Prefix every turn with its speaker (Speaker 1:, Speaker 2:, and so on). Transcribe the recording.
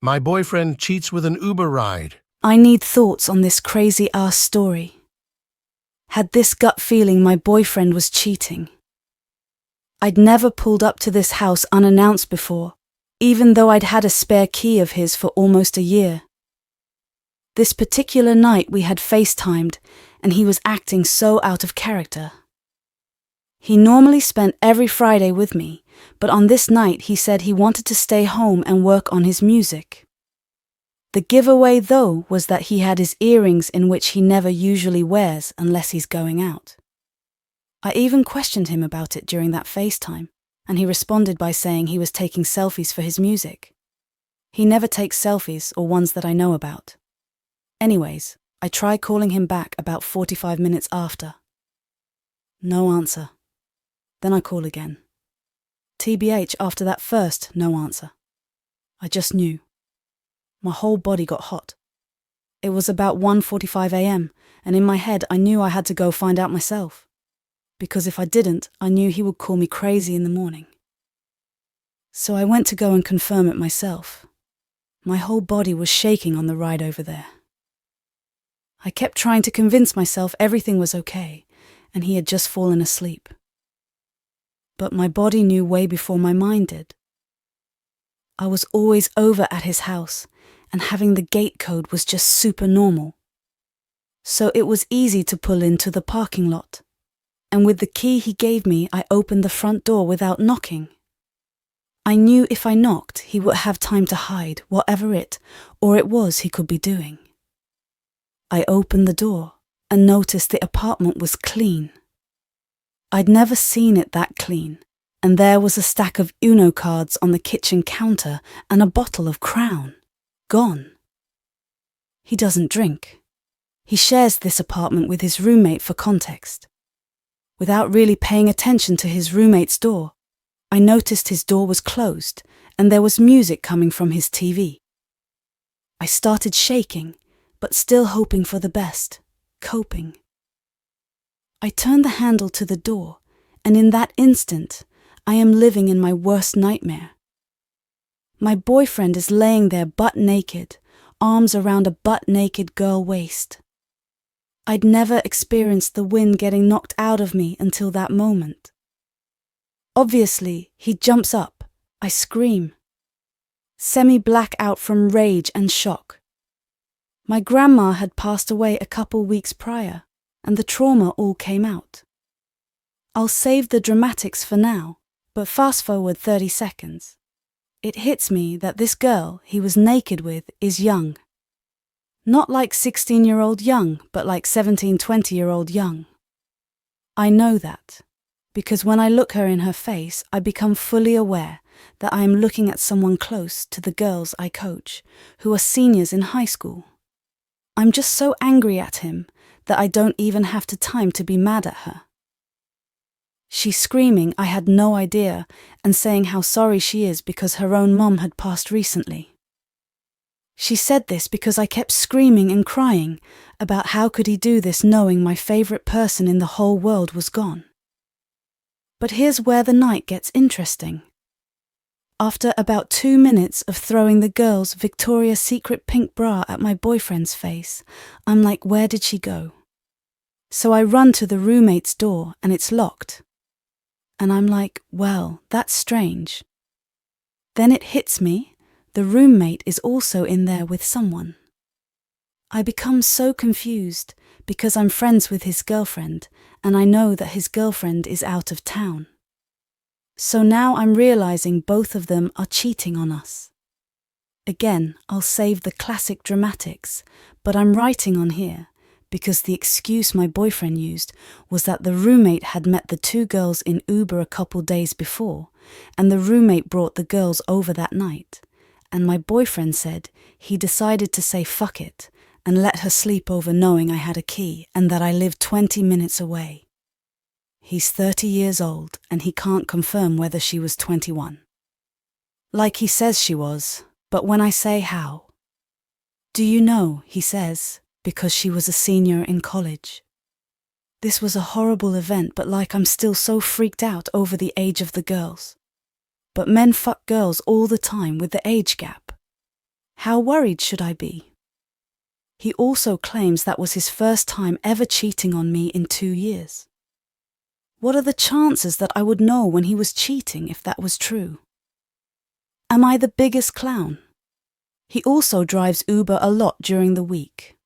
Speaker 1: My boyfriend cheats with an Uber ride.
Speaker 2: I need thoughts on this crazy-ass story. Had this gut feeling my boyfriend was cheating. I'd never pulled up to this house unannounced before, even though I'd had a spare key of his for almost a year. This particular night we had FaceTimed, and he was acting so out of character. He normally spent every Friday with me, but on this night he said he wanted to stay home and work on his music. The giveaway, though, was that he had his earrings in which he never usually wears unless he's going out. I even questioned him about it during that FaceTime, and he responded by saying he was taking selfies for his music. He never takes selfies or ones that I know about. Anyways, I tried calling him back about 45 minutes after. No answer. Then I call again. TBH, after that first, no answer. I just knew. My whole body got hot. It was about 1:45 a.m, and in my head I knew I had to go find out myself. Because if I didn't, I knew he would call me crazy in the morning. So I went to go and confirm it myself. My whole body was shaking on the ride over there. I kept trying to convince myself everything was okay, and he had just fallen asleep. But my body knew way before my mind did. I was always over at his house, and having the gate code was just super normal. So it was easy to pull into the parking lot. And with the key he gave me, I opened the front door without knocking. I knew if I knocked, he would have time to hide whatever it was he could be doing. I opened the door and noticed the apartment was clean. I'd never seen it that clean, and there was a stack of Uno cards on the kitchen counter and a bottle of Crown. Gone. He doesn't drink. He shares this apartment with his roommate for context. Without really paying attention to his roommate's door, I noticed his door was closed and there was music coming from his TV. I started shaking, but still hoping for the best, coping. I turned the handle to the door, and in that instant, I am living in my worst nightmare. My boyfriend is laying there butt naked, arms around a butt-naked girl waist. I'd never experienced the wind getting knocked out of me until that moment. Obviously, he jumps up. I scream. Semi-black out from rage and shock. My grandma had passed away a couple weeks prior, and the trauma all came out. I'll save the dramatics for now, but fast forward 30 seconds. It hits me that this girl he was naked with is young. Not like 16-year-old young, but like 17, 20-year-old young. I know that, because when I look her in her face, I become fully aware that I am looking at someone close to the girls I coach, who are seniors in high school. I'm just so angry at him that I don't even have the time to be mad at her. She's screaming I had no idea and saying how sorry she is because her own mom had passed recently. She said this because I kept screaming and crying about how could he do this knowing my favorite person in the whole world was gone. But here's where the night gets interesting. After about 2 minutes of throwing the girl's Victoria's Secret pink bra at my boyfriend's face, I'm like, where did she go? So I run to the roommate's door and it's locked. And I'm like, well, that's strange. Then it hits me, the roommate is also in there with someone. I become so confused because I'm friends with his girlfriend and I know that his girlfriend is out of town. So now I'm realizing both of them are cheating on us. Again, I'll save the classic dramatics, but I'm writing on here because the excuse my boyfriend used was that the roommate had met the two girls in Uber a couple days before, and the roommate brought the girls over that night, and my boyfriend said he decided to say fuck it and let her sleep over knowing I had a key and that I lived 20 minutes away. He's 30 years old and he can't confirm whether she was 21. Like he says she was, but when I say how. Do you know, he says, because she was a senior in college. This was a horrible event, but like I'm still so freaked out over the age of the girls. But men fuck girls all the time with the age gap. How worried should I be? He also claims that was his first time ever cheating on me in 2 years. What are the chances that I would know when he was cheating if that was true? Am I the biggest clown? He also drives Uber a lot during the week.